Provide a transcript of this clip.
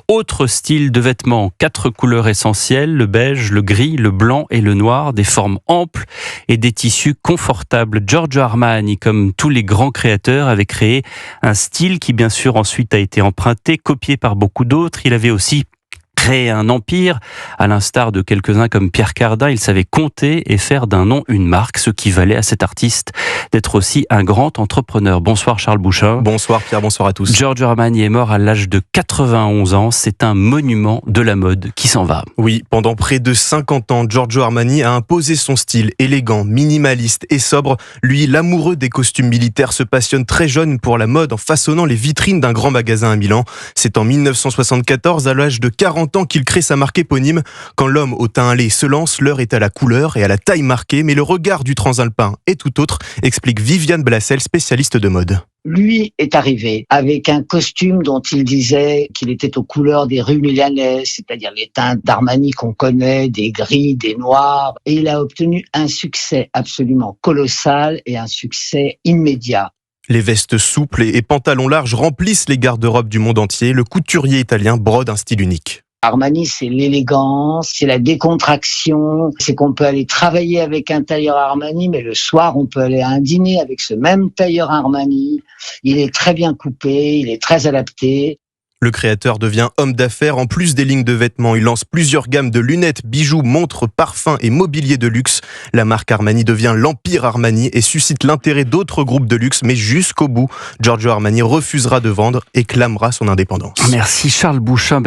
Autre style de vêtements, 4 couleurs essentielles, le beige, le gris, le blanc et le noir, des formes amples et des tissus confortables. Giorgio Armani, comme tous les grands créateurs, avait créé un style qui bien sûr ensuite a été emprunté, copié par beaucoup d'autres. Il avait aussi créé un empire, à l'instar de quelques-uns comme Pierre Cardin. Il savait compter et faire d'un nom une marque, ce qui valait à cet artiste d'être aussi un grand entrepreneur. Bonsoir Charles Bouchin. Bonsoir Pierre, bonsoir à tous. Giorgio Armani est mort à l'âge de 91 ans. C'est un monument de la mode qui s'en va. Oui, pendant près de 50 ans, Giorgio Armani a imposé son style élégant, minimaliste et sobre. Lui, l'amoureux des costumes militaires, se passionne très jeune pour la mode en façonnant les vitrines d'un grand magasin à Milan. C'est en 1974, à l'âge de 40 ans, qu'il crée sa marque éponyme. Quand l'homme au teint allé se lance, l'heure est à la couleur et à la taille marquée, mais le regard du transalpin est tout autre, explique Viviane Blassel, spécialiste de mode. Lui est arrivé avec un costume dont il disait qu'il était aux couleurs des rues milanaises, c'est-à-dire les teintes d'Armani qu'on connaît, des gris, des noirs. Et il a obtenu un succès absolument colossal et un succès immédiat. Les vestes souples et pantalons larges remplissent les garde-robes du monde entier. Le couturier italien brode un style unique. Armani, c'est l'élégance, c'est la décontraction, c'est qu'on peut aller travailler avec un tailleur Armani, mais le soir, on peut aller à un dîner avec ce même tailleur Armani. Il est très bien coupé, il est très adapté. Le créateur devient homme d'affaires. En plus des lignes de vêtements, il lance plusieurs gammes de lunettes, bijoux, montres, parfums et mobilier de luxe. La marque Armani devient l'Empire Armani et suscite l'intérêt d'autres groupes de luxe, mais jusqu'au bout, Giorgio Armani refusera de vendre et clamera son indépendance. Merci Charles Bouchin.